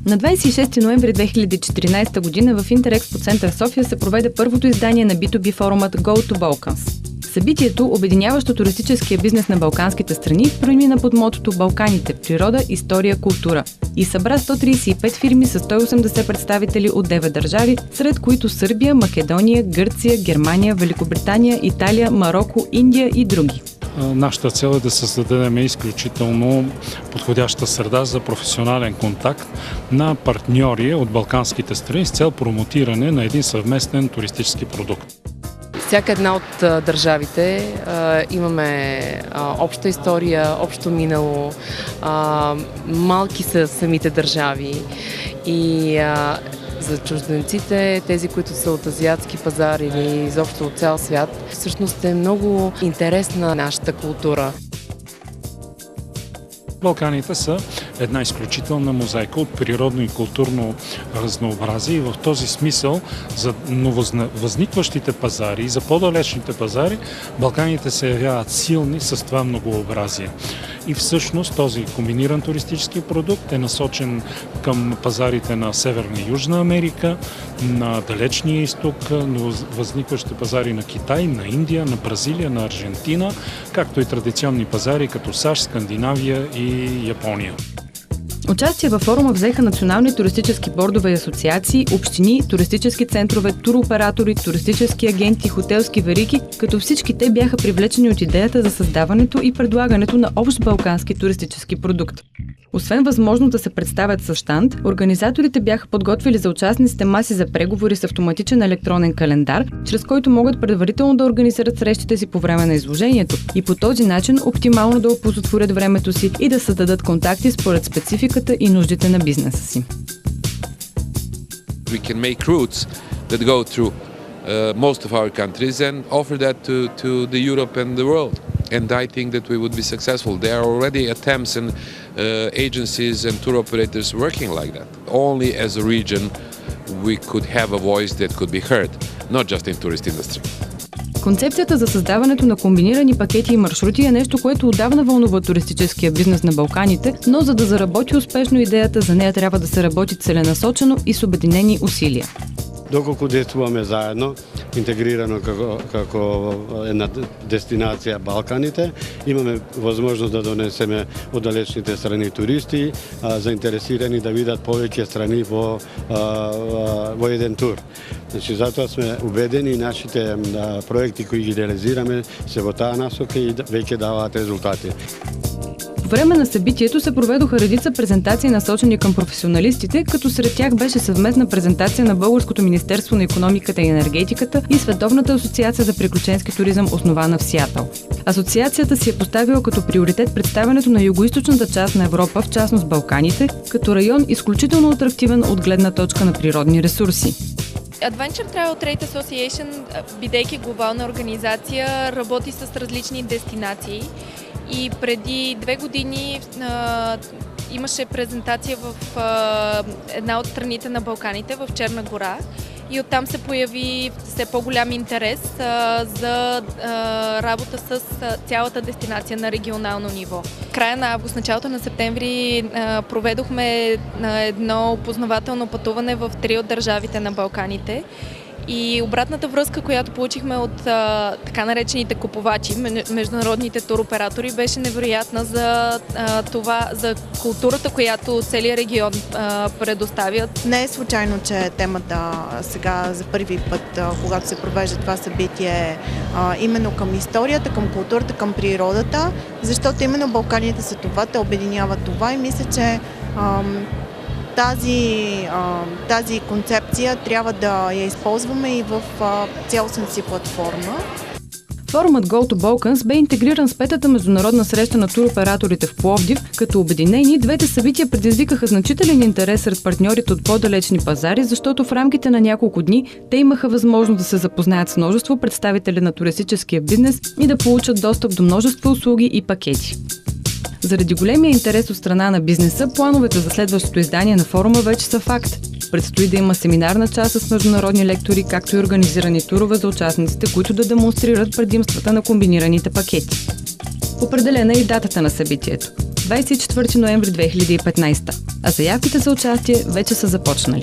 На 26 ноември 2014 година в Интерекспо център София се проведе първото издание на B2B форумът Go to Balkans. Събитието, обединяващо туристическия бизнес на балканските страни, премина под мотото Балканите – природа, история, култура и събра 135 фирми с 180 представители от 9 държави, сред които Сърбия, Македония, Гърция, Германия, Великобритания, Италия, Мароко, Индия и други. Нашата цел е да създадем изключително подходяща среда за професионален контакт на партньори от балканските страни с цел промотиране на един съвместен туристически продукт. Всяка една от държавите имаме обща история, общо минало, малки са самите държави и за чужденците, тези, които са от азиатски пазар или изобщо от цял свят, всъщност е много интересна нашата култура. Балканите са една изключителна мозайка от природно и културно разнообразие и в този смисъл за нововъзникващите пазари и за по-далечните пазари Балканите се явяват силни с това многообразие. И всъщност този комбиниран туристически продукт е насочен към пазарите на Северна и Южна Америка, на Далечния изток, възникващи пазари на Китай, на Индия, на Бразилия, на Аржентина, както и традиционни пазари като САЩ, Скандинавия и Япония. Участие във форума взеха национални туристически бордове и асоциации, общини, туристически центрове, туроператори, туристически агенти, хотелски вериги, като всички те бяха привлечени от идеята за създаването и предлагането на общ балкански туристически продукт. Освен възможност да се представят със щанд, организаторите бяха подготвили за участниците маси за преговори с автоматичен електронен календар, чрез който могат предварително да организират срещите си по време на изложението и по този начин оптимално да оползотворят времето си и да създадат контакти според спецификата и нуждите на бизнеса си. We can make routes that go through most of our countries and offer that to the Europe and the world. And I think that we would be successful. There are already attempts and agencies and tour operators working like that. Only as a region we could have a voice that could be heard, not just in tourist industry. Концепцията за създаването на комбинирани пакети и маршрути е нещо, което отдавна вълнува туристическия бизнес на Балканите, но за да заработи успешно идеята, за нея трябва да се работи целенасочено и с обединени усилия. Доколку действуваме заедно, интегрирано како една дестинација Балканите, имаме возможност да донесеме од далечните страни туристи, заинтересирани да видат повеќе страни во еден тур. Значи, затоа сме убедени нашите проекти кои ги реализираме се во таа насока и веќе даваат резултати. По време на събитието се проведоха редица презентации, насочени към професионалистите, като сред тях беше съвместна презентация на Българското министерство на икономиката и енергетиката и Световната асоциация за приключенски туризъм, основана в Сиатъл. Асоциацията си е поставила като приоритет представянето на югоизточната част на Европа, в частност Балканите, като район изключително атрактивен от гледна точка на природни ресурси. Adventure Travel Trade Association, бидейки глобална организация, работи с различни дестинации. И преди 2 години имаше презентация в една от страните на Балканите, в Черна гора. И оттам се появи все по-голям интерес за работа с цялата дестинация на регионално ниво. Края на август, началото на септември проведохме едно опознавателно пътуване в 3 от държавите на Балканите. И обратната връзка, която получихме от така наречените купувачи, международните туроператори, беше невероятна за за културата, която целият регион предоставят. Не е случайно, че темата сега за първи път, когато се провежда това събитие, именно към историята, към културата, към природата, защото именно Балканите са това, те обединяват това и мисля, че тази концепция трябва да я използваме и в цялостната си платформа. Форумът Go to Balkans бе интегриран с 5-та международна среща на туроператорите в Пловдив, като обединени двете събития предизвикаха значителен интерес сред партньорите от по-далечни пазари, защото в рамките на няколко дни те имаха възможност да се запознаят с множество представители на туристическия бизнес и да получат достъп до множество услуги и пакети. Заради големия интерес от страна на бизнеса, плановете за следващото издание на форума вече са факт. Предстои да има семинарна част с международни лектори, както и организирани турове за участниците, които да демонстрират предимствата на комбинираните пакети. Определена е и датата на събитието – 24 ноември 2015, а заявките за участие вече са започнали.